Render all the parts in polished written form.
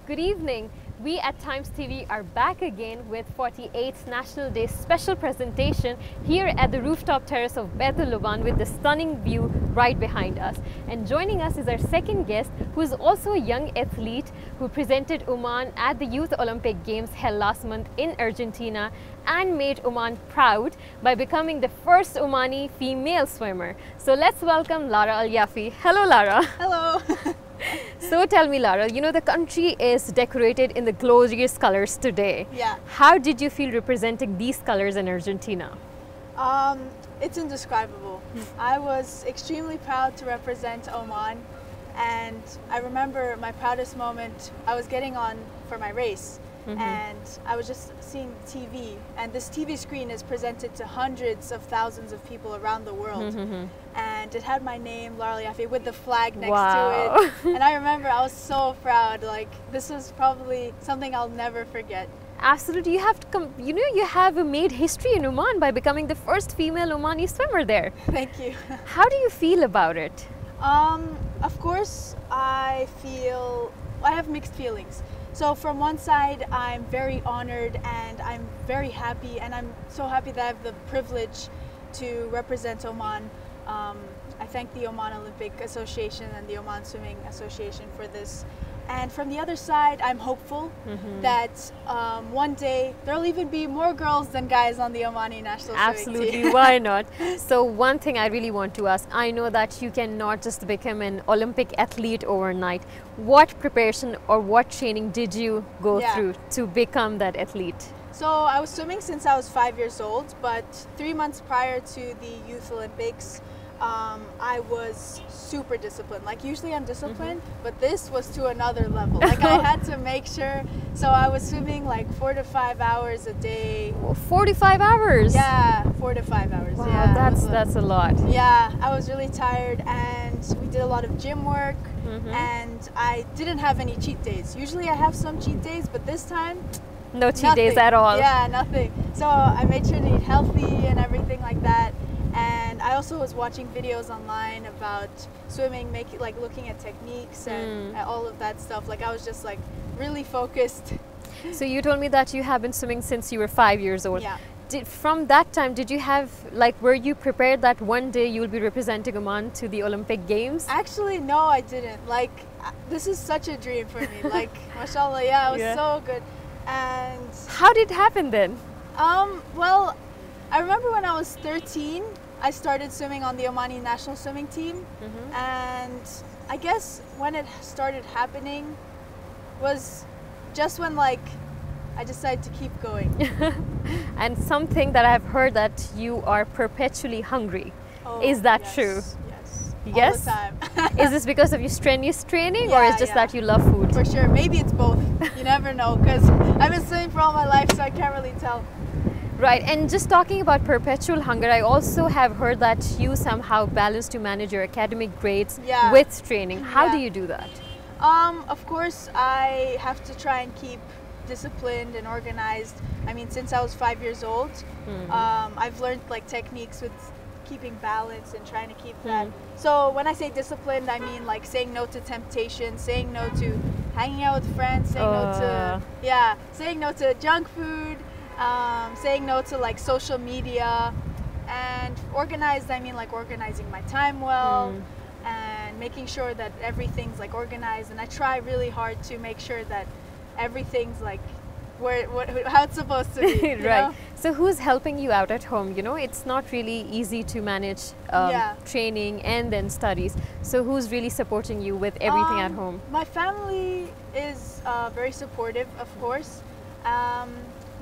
Good evening. We at Times TV are back again with 48th National Day special presentation here at the rooftop terrace of Perpetual Oman with the stunning view right behind us. And joining us is our second guest, who is also a young athlete who presented Oman at the Youth Olympic Games held last month in Argentina and made Oman proud by becoming the first Omani female swimmer. So let's welcome Lara Al Yafei. Hello, Lara. Hello. So tell me, Lara, you know the country is decorated in the glorious colors today. Yeah. How did you feel representing these colors in Argentina? It's indescribable. I was extremely proud to represent Oman, and I remember my proudest moment, I was getting on for my race, and I was just seeing TV, and this TV screen is presented to hundreds of thousands of people around the world. And it had my name, Lara Al Yafei, with the flag next to it. And I remember I was so proud. Like, this was probably something I'll never forget. Absolutely. You have to come, you know, you have made history in Oman by becoming the first female Omani swimmer there. Thank you. How do you feel about it? Of course, I have mixed feelings. So from one side, I'm very honored and I'm very happy, and I'm so happy that I have the privilege to represent Oman. I thank the Oman Olympic Association and the Oman Swimming Association for this. And from the other side, I'm hopeful that one day there'll even be more girls than guys on the Omani national swimming team. Absolutely, why not? So one thing I really want to ask, I know that you cannot just become an Olympic athlete overnight. What preparation or what training did you go through to become that athlete? So I was swimming since I was 5 years old, but 3 months prior to the Youth Olympics, I was super disciplined. Like, usually I'm disciplined, but this was to another level. Like, I had to make sure. So I was swimming like 4 to 5 hours a day. 45 hours? Yeah, 4 to 5 hours. Wow, yeah, that's a lot. Yeah, I was really tired, and we did a lot of gym work, and I didn't have any cheat days. Usually I have some cheat days, but this time, no cheat days at all. Yeah, nothing. So I made sure to eat healthy and everything like that. And I also was watching videos online about swimming, looking at techniques and all of that stuff. Like, I was just like really focused. So you told me that you have been swimming since you were 5 years old. Yeah. From that time, did you have, were you prepared that one day you will be representing Oman to the Olympic Games? Actually, no, I didn't. Like, this is such a dream for me. Like, mashallah, yeah, it was so good. And how did it happen then? Well, I remember when I was 13, I started swimming on the Omani national swimming team, and I guess when it started happening was just when I decided to keep going. And something that I've heard that you are perpetually hungry. Oh, is that yes, true? Yes. Yes? All the time. Is this because of your strenuous training, Yeah, or is just that you love food? For sure. Maybe it's both. You never know, because I've been swimming for all my life, so I can't really tell. Right, and just talking about perpetual hunger, I also have heard that you somehow balance to manage your academic grades with training. How do you do that? Of course, I have to try and keep disciplined and organized. I mean, since I was 5 years old, I've learned techniques with keeping balance and trying to keep that. So when I say disciplined, I mean saying no to temptation, saying no to hanging out with friends, saying no to junk food. Saying no to social media, and organized, I mean organizing my time well, and making sure that everything's organized, and I try really hard to make sure that everything's how it's supposed to be. Right. So who's helping you out at home? You know, it's not really easy to manage training and then studies. So who's really supporting you with everything at home? My family is very supportive, of course.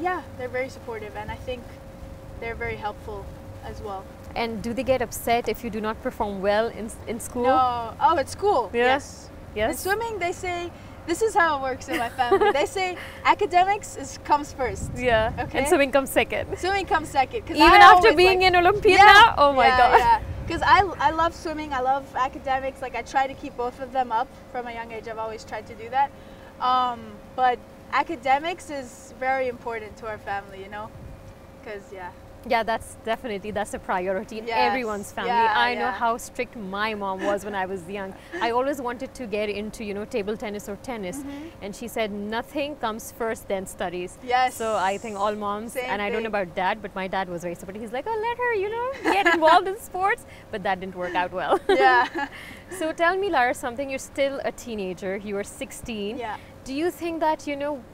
Yeah, they're very supportive, and I think they're very helpful as well. And do they get upset if you do not perform well in school? No. Oh, at school? Yes. Yes. In swimming, they say, this is how it works in my family. They say academics comes first. Yeah. Okay. And swimming comes second. Swimming comes second. Even after being an Olympian now? Oh my God. Yeah. Because I love swimming, I love academics. I try to keep both of them up from a young age. I've always tried to do that. But academics is very important to our family, you know? Because, Yeah, that's a priority in Yes. everyone's family. Yeah, I know yeah. how strict my mom was when I was young. I always wanted to get into, table tennis or tennis, and she said nothing comes first, then studies. Yes. So I think all moms, Same and I don't know thing. about dad, but my dad was very supportive. He's like, oh, let her, get involved in sports, but that didn't work out well. Yeah. So tell me, Lara, something. You're still a teenager. You are 16. Yeah. Do you think that,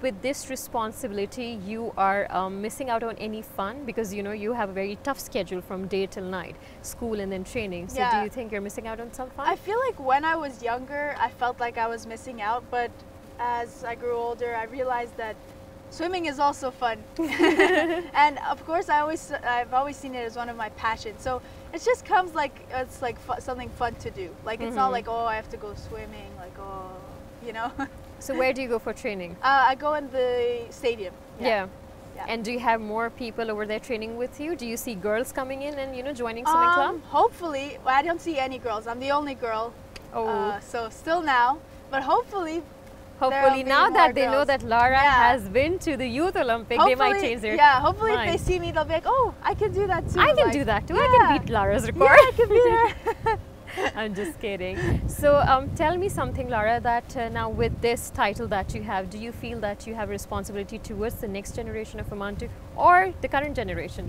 with this responsibility, you are missing out on any fun? Because, you have a very tough schedule from day till night, school and then training. So do Yeah. you think you're missing out on some fun? I feel like when I was younger, I felt like I was missing out, but as I grew older, I realized that swimming is also fun. And of course, I've always seen it as one of my passions. So it just comes like, it's like something fun to do. Like, it's not like, oh, I have to go swimming, like, oh, So where do you go for training? I go in the stadium. Yeah. Yeah. And do you have more people over there training with you? Do you see girls coming in and, joining swimming club? Hopefully, well, I don't see any girls. I'm the only girl. Oh. So still now, but hopefully Hopefully, be now more that they know girls. that Lara Yeah. has been to the Youth Olympic, they might change their hopefully mind. if they see me, they'll be like, oh, I can do that too. I can like, do that too. I yeah. can beat Lara's Yeah, record. I can beat her. I'm just kidding. So tell me something, Lara, that now with this title that you have, do you feel that you have a responsibility towards the next generation of Oman too, or the current generation,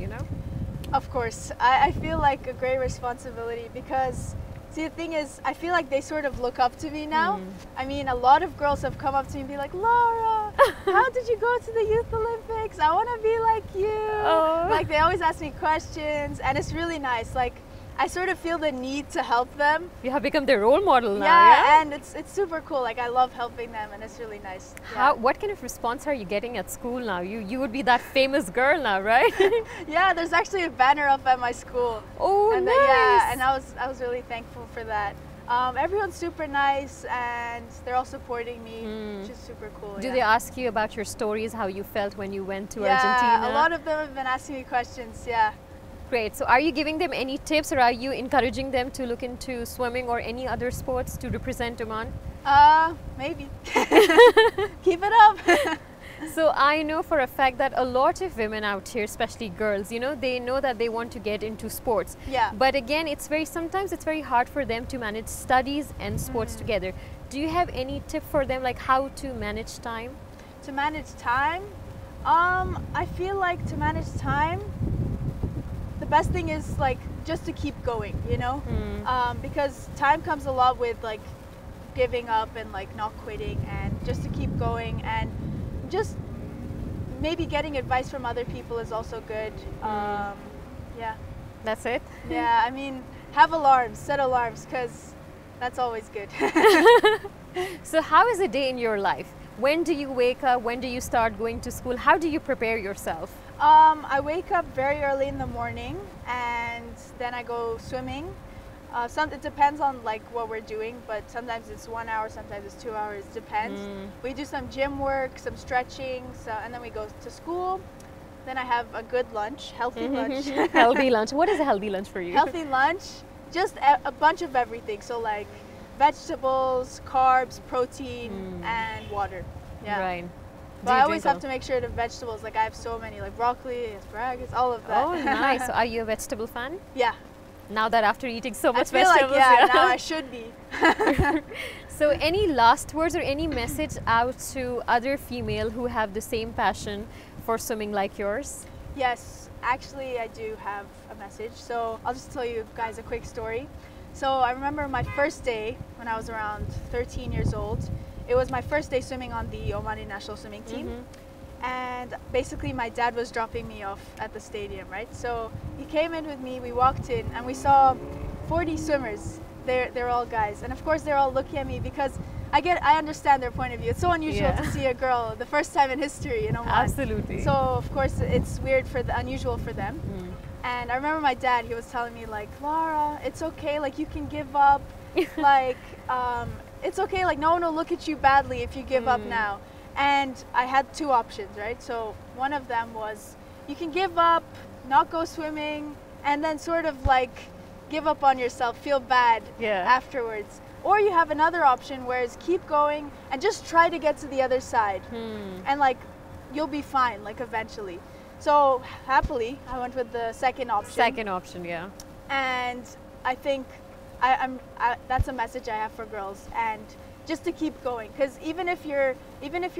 Of course, I feel like a great responsibility because, see, the thing is, I feel like they sort of look up to me now. I mean, a lot of girls have come up to me and be like, Lara, how did you go to the Youth Olympics? I want to be like you. Oh. Like, they always ask me questions, and it's really nice. Like, I sort of feel the need to help them. You have become their role model now, Yeah, and it's super cool. Like, I love helping them, and it's really nice. What kind of response are you getting at school now? You would be that famous girl now, right? Yeah, there's actually a banner up at my school. Oh, and nice. And I was really thankful for that. Everyone's super nice, and they're all supporting me, which is super cool. Do they ask you about your stories, how you felt when you went to Yeah, Argentina? a lot of them have been asking me questions, yeah. Great. So are you giving them any tips, or are you encouraging them to look into swimming or any other sports to represent Oman? Maybe. Keep it up. So I know for a fact that a lot of women out here, especially girls, they know that they want to get into sports. Yeah. But again, sometimes it's very hard for them to manage studies and sports together. Do you have any tip for them, like how to manage time? To manage time? I feel like to manage time, the best thing is like just to keep going, because time comes a lot with like giving up and like not quitting, and just to keep going, and just maybe getting advice from other people is also good. Yeah. That's it? Yeah, I mean, set alarms, because that's always good. So how is a day in your life? When do you wake up? When do you start going to school? How do you prepare yourself? I wake up very early in the morning, and then I go swimming. It depends on like what we're doing, but sometimes it's 1 hour, sometimes it's 2 hours, depends. We do some gym work, some stretching, and then we go to school. Then I have a good lunch, healthy lunch. Healthy lunch. What is a healthy lunch for you? Healthy lunch, just a bunch of everything. So like vegetables, carbs, protein, and water. Yeah. Right. But I always have to make sure the vegetables, like I have so many, like broccoli, asparagus, all of that. Oh, nice. So are you a vegetable fan? Yeah. Now that after eating so much I feel vegetables, like, now I should be. So any last words or any message out to other female who have the same passion for swimming like yours? Yes, actually I do have a message. So I'll just tell you guys a quick story. So I remember my first day when I was around 13 years old. It was my first day swimming on the Omani national swimming team. And basically my dad was dropping me off at the stadium, right? So he came in with me, we walked in, and we saw 40 swimmers. They're all guys. And of course they're all looking at me because I understand their point of view. It's so unusual to see a girl the first time in history in Oman. Absolutely. So of course it's weird unusual for them. And I remember my dad, he was telling me like, Lara, it's okay, like you can give up. Like, it's okay, like no one will look at you badly if you give up now. And I had two options, right? So one of them was you can give up, not go swimming, and then sort of like give up on yourself, feel bad afterwards. Or you have another option, whereas keep going and just try to get to the other side. And like, you'll be fine, like eventually. So happily, I went with the second option. Second option, yeah. And I think that's a message I have for girls, and just to keep going, because even if you're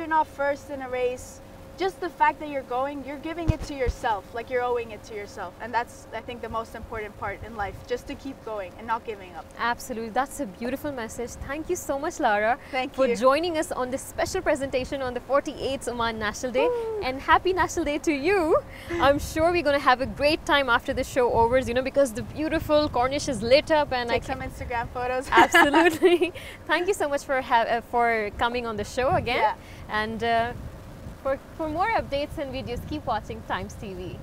not first in a race, just the fact that you're going, you're giving it to yourself, like you're owing it to yourself. And that's, I think, the most important part in life, just to keep going and not giving up. Absolutely, that's a beautiful message. Thank you so much, Lara, Thank for you. joining us on this special presentation on the 48th Oman National Day. And happy National Day to you. I'm sure we're going to have a great time after the show overs, you know, because the beautiful Corniche is lit up, and Take some Instagram photos. Absolutely. Thank you so much for coming on the show again. Yeah. And for more updates and videos, keep watching Times TV.